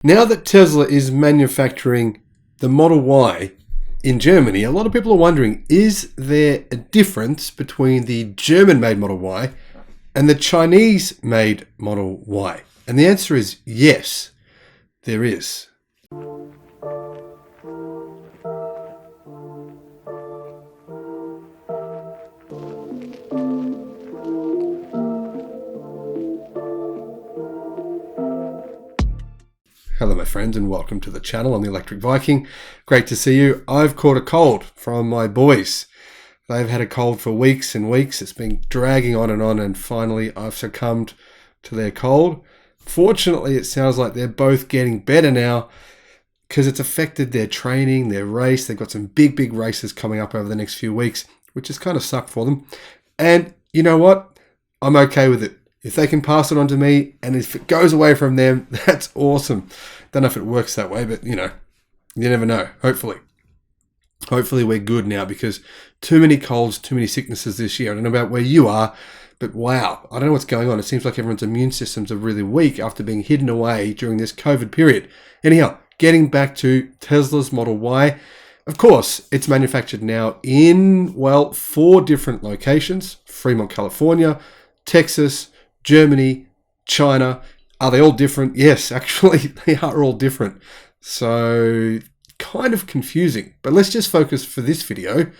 Now that Tesla is manufacturing the Model Y in Germany, a lot of people are wondering, is there a difference between the German-made Model Y and the Chinese-made Model Y? And the answer is yes, there is. Hello my friends and welcome to the channel. I'm the Electric Viking. Great to see you. I've caught a cold from my boys. They've had a cold for weeks and weeks. It's been dragging on and finally I've succumbed to their cold. Fortunately, it sounds like they're both getting better now because it's affected their training, their race. They've got some big races coming up over the next few weeks, which has kind of sucked for them. And you know what? I'm okay with it. If they can pass it on to me and if it goes away from them, that's awesome. Don't know if it works that way, but you never know. Hopefully we're good now because too many colds, too many sicknesses this year. I don't know about where you are, but wow, I don't know what's going on. It seems like everyone's immune systems are really weak after being hidden away during this COVID period. Anyhow, getting back to Tesla's Model Y. Of course, it's manufactured now in, 4 different locations. Fremont, California, Texas, Germany, China. Are they all different? Yes, actually, they are all different. So, kind of confusing. But let's just focus for this video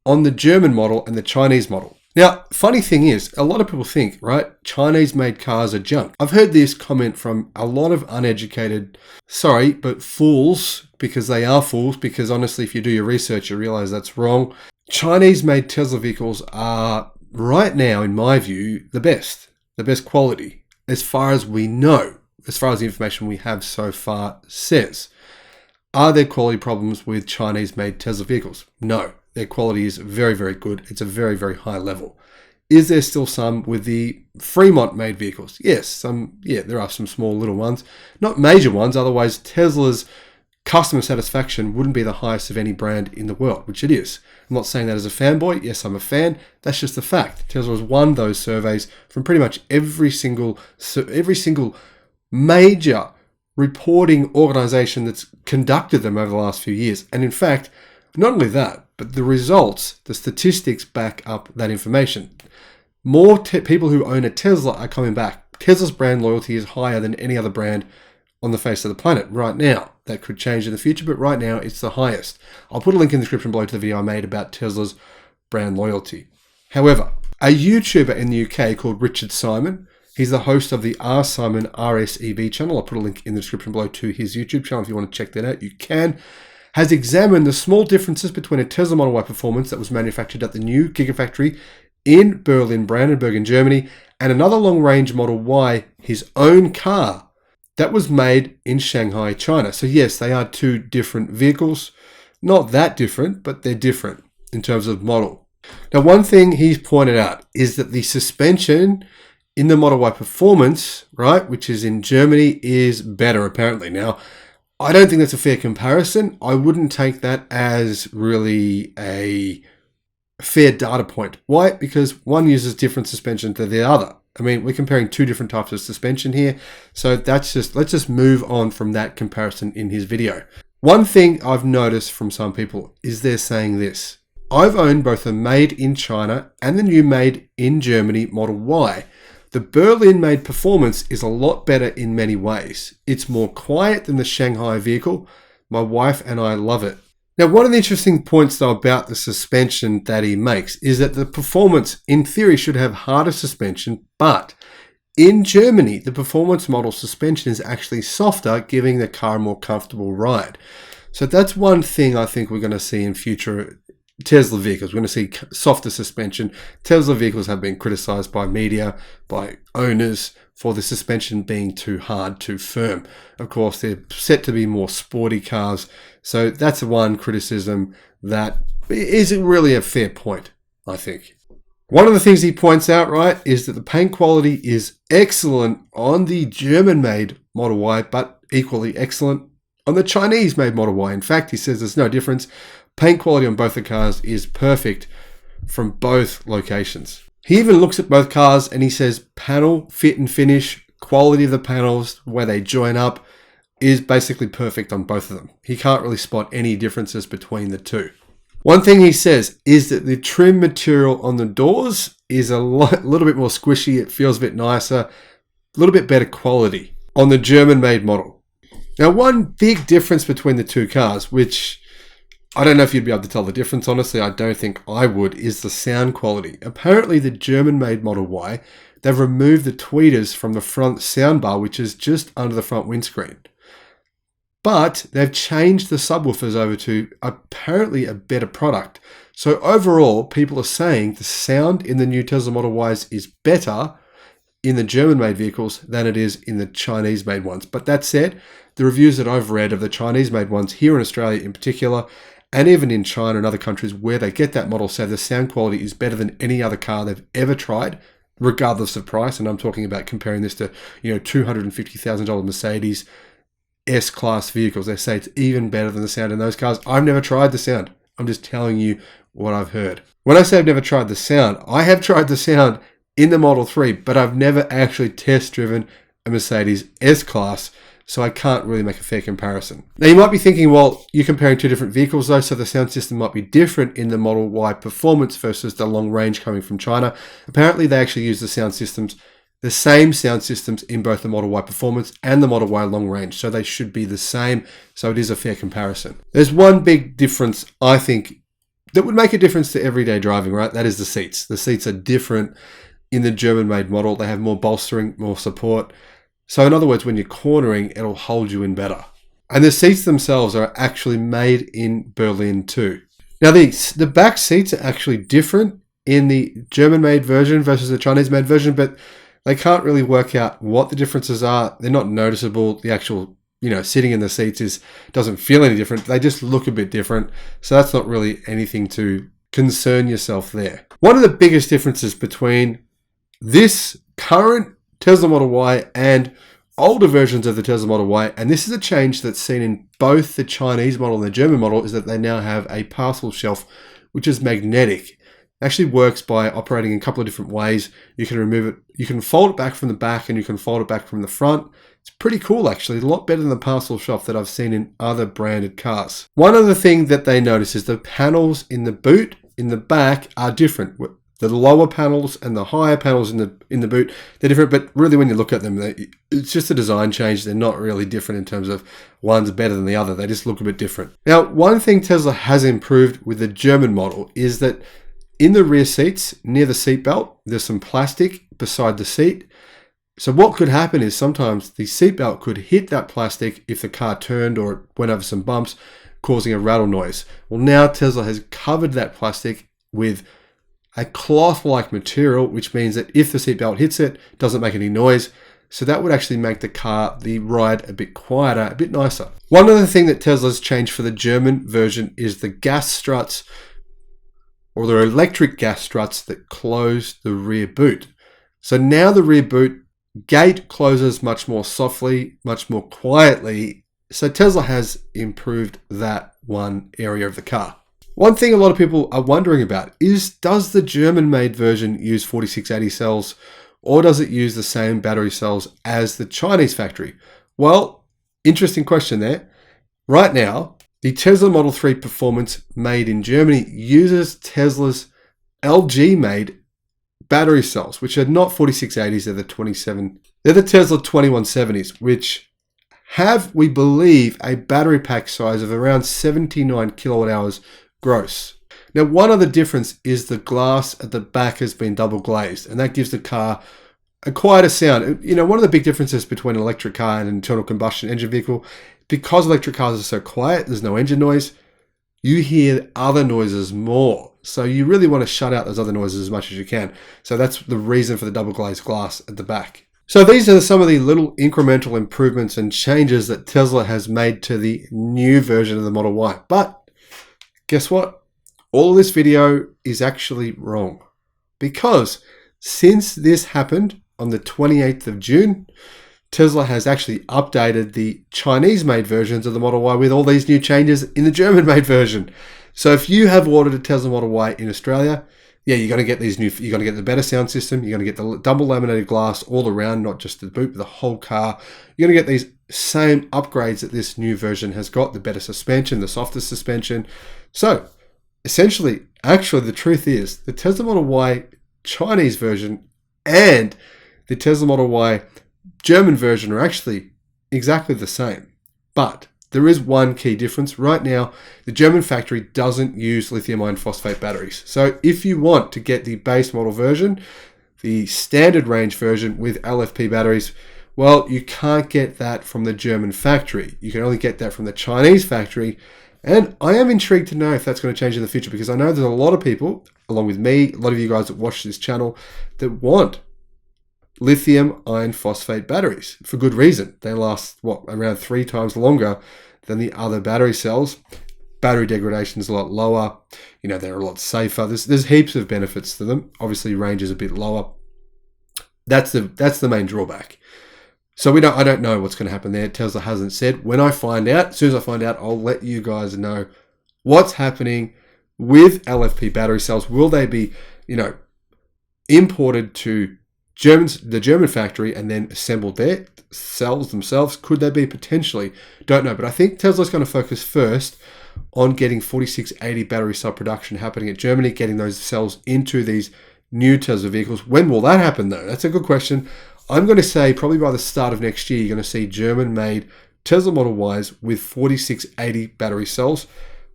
on the German model and the Chinese model. Now, funny thing is, a lot of people think, right, Chinese-made cars are junk. I've heard this comment from a lot of uneducated, fools, because they are fools, because honestly, if you do your research, you realize that's wrong. Chinese-made Tesla vehicles are, right now, in my view, the best quality, as far as we know, as far as the information we have so far says. Are there quality problems with Chinese-made Tesla vehicles? No. Their quality is very good. It's a very high level. Is there still some with the Fremont-made vehicles? Yes, there are some small little ones. Not major ones, otherwise Tesla's customer satisfaction wouldn't be the highest of any brand in the world, which it is. I'm not saying that as a fanboy. Yes, I'm a fan. That's just the fact. Tesla has won those surveys from pretty much every single major reporting organization that's conducted them over the last few years. And in fact, not only that, but the results, the statistics back up that information. More people who own a Tesla are coming back. Tesla's brand loyalty is higher than any other brand on the face of the planet right now. That could change in the future, but right now it's the highest. I'll put a link in the description below to the video I made about Tesla's brand loyalty. However, a YouTuber in the UK called Richard Simon, he's the host of the R. Simon RSEV channel. I'll put a link in the description below to his YouTube channel if you want to check that out. You can. Has examined the small differences between a Tesla Model Y Performance that was manufactured at the new Gigafactory in Berlin, Brandenburg in Germany, and another long-range Model Y, his own car, that was made in Shanghai, China. So yes, they are 2 different vehicles. Not that different, but they're different in terms of model. Now, one thing he's pointed out is that the suspension in the Model Y Performance, right, which is in Germany, is better apparently. Now, I don't think that's a fair comparison. I wouldn't take that as really a fair data point. Why? Because one uses different suspension to the other. I mean, we're comparing 2 different types of suspension here. So let's just move on from that comparison in his video. One thing I've noticed from some people is they're saying this. I've owned both the made in China and the new made in Germany Model Y. The Berlin-made Performance is a lot better in many ways. It's more quiet than the Shanghai vehicle. My wife and I love it. Now, one of the interesting points, though, about the suspension that he makes is that the Performance, in theory, should have harder suspension, but in Germany, the Performance model suspension is actually softer, giving the car a more comfortable ride. So that's one thing I think we're going to see in future Tesla vehicles. We're going to see softer suspension. Tesla vehicles have been criticized by media, by owners, for the suspension being too hard, too firm. Of course, they're set to be more sporty cars. So that's one criticism that isn't really a fair point, I think. One of the things he points out, right, is that the paint quality is excellent on the German-made Model Y, but equally excellent on the Chinese-made Model Y. In fact, he says there's no difference. Paint quality on both the cars is perfect from both locations. He even looks at both cars and he says panel fit and finish, quality of the panels, where they join up, is basically perfect on both of them. He can't really spot any differences between the two. One thing he says is that the trim material on the doors is a little bit more squishy. It feels a bit nicer, a little bit better quality on the German-made model. Now, one big difference between the two cars, which I don't know if you'd be able to tell the difference, honestly, I don't think I would, is the sound quality. Apparently, the German-made Model Y, they've removed the tweeters from the front soundbar, which is just under the front windscreen. But they've changed the subwoofers over to apparently a better product. So overall, people are saying the sound in the new Tesla Model Ys is better in the German-made vehicles than it is in the Chinese-made ones. But that said, the reviews that I've read of the Chinese-made ones here in Australia in particular, and even in China and other countries where they get that model, say the sound quality is better than any other car they've ever tried, regardless of price. And I'm talking about comparing this to, $250,000 Mercedes S-Class vehicles. They say it's even better than the sound in those cars. I've never tried the sound. I'm just telling you what I've heard. When I say I've never tried the sound, I have tried the sound in the Model 3, but I've never actually test driven a Mercedes S-Class, so I can't really make a fair comparison. Now you might be thinking, well, you're comparing two different vehicles though, so the sound system might be different in the Model Y Performance versus the long range coming from China. Apparently they actually use the same sound systems in both the Model Y Performance and the Model Y Long Range, so they should be the same, so it is a fair comparison. There's one big difference, I think, that would make a difference to everyday driving, right? That is the seats. The seats are different in the German-made model. They have more bolstering, more support. So in other words, when you're cornering, it'll hold you in better. And the seats themselves are actually made in Berlin too. Now the back seats are actually different in the German-made version versus the Chinese-made version, but they can't really work out what the differences are. They're not noticeable. The actual, sitting in the seats doesn't feel any different. They just look a bit different. So that's not really anything to concern yourself there. One of the biggest differences between this current Tesla Model Y and older versions of the Tesla Model Y, and this is a change that's seen in both the Chinese model and the German model, is that they now have a parcel shelf which is magnetic. It actually works by operating in a couple of different ways. You can remove it, you can fold it back from the back, and you can fold it back from the front. It's pretty cool actually, a lot better than the parcel shelf that I've seen in other branded cars. One other thing that they notice is the panels in the boot in the back are different. The lower panels and the higher panels in the boot, they're different, but really when you look at them, it's just a design change. They're not really different in terms of one's better than the other. They just look a bit different. Now, one thing Tesla has improved with the German model is that in the rear seats, near the seat belt, there's some plastic beside the seat. So what could happen is sometimes the seatbelt could hit that plastic if the car turned or it went over some bumps, causing a rattle noise. Well, now Tesla has covered that plastic with a cloth-like material, which means that if the seatbelt hits it, it doesn't make any noise. So that would actually make the ride a bit quieter, a bit nicer. One other thing that Tesla's changed for the German version is the gas struts, or the electric gas struts that close the rear boot. So now the rear boot gate closes much more softly, much more quietly. So Tesla has improved that one area of the car. One thing a lot of people are wondering about is, does the German-made version use 4680 cells, or does it use the same battery cells as the Chinese factory? Well, interesting question there. Right now, the Tesla Model 3 Performance made in Germany uses Tesla's LG-made battery cells, which are not 4680s, they're the Tesla 2170s, which have, we believe, a battery pack size of around 79 kilowatt hours gross. Now, one other difference is the glass at the back has been double glazed, and that gives the car a quieter sound. One of the big differences between an electric car and an internal combustion engine vehicle, because electric cars are so quiet, there's no engine noise, you hear other noises more. So you really want to shut out those other noises as much as you can. So that's the reason for the double glazed glass at the back. So these are some of the little incremental improvements and changes that Tesla has made to the new version of the Model Y. But guess what? All of this video is actually wrong, because since this happened on the 28th of June, Tesla has actually updated the Chinese-made versions of the Model Y with all these new changes in the German-made version. So if you have ordered a Tesla Model Y in Australia, yeah, you're going to get these you're going to get the better sound system. You're going to get the double laminated glass all around, not just the boot, but the whole car. You're going to get these same upgrades that this new version has got, the better suspension, the softer suspension. So essentially, actually, the truth is the Tesla Model Y Chinese version and the Tesla Model Y German version are actually exactly the same. But there is one key difference. Right now, the German factory doesn't use lithium iron phosphate batteries. So if you want to get the base model version, the standard range version with LFP batteries, well, you can't get that from the German factory. You can only get that from the Chinese factory. And I am intrigued to know if that's going to change in the future, because I know there's a lot of people, along with me, a lot of you guys that watch this channel, that want lithium iron phosphate batteries for good reason. They last, around 3 times longer than the other battery cells. Battery degradation is a lot lower. They're a lot safer. There's heaps of benefits to them. Obviously, range is a bit lower. That's the main drawback. So I don't know what's going to happen there. Tesla hasn't said. When I find out, as soon as I find out, I'll let you guys know what's happening with LFP battery cells. Will they be, imported to the German factory and then assembled there? Cells themselves, could they be? Potentially, don't know. But I think Tesla's going to focus first on getting 4680 battery cell production happening at Germany, getting those cells into these new Tesla vehicles. When will that happen, though? That's a good question. I'm going to say probably by the start of next year, you're going to see German-made Tesla Model Ys with 4680 battery cells,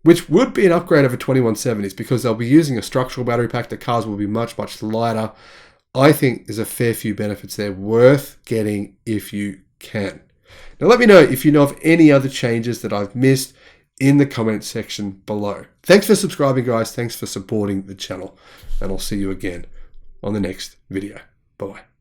which would be an upgrade over 2170s because they'll be using a structural battery pack. The cars will be much, much lighter. I think there's a fair few benefits there worth getting if you can. Now, let me know if you know of any other changes that I've missed in the comment section below. Thanks for subscribing, guys. Thanks for supporting the channel. And I'll see you again on the next video. Bye-bye.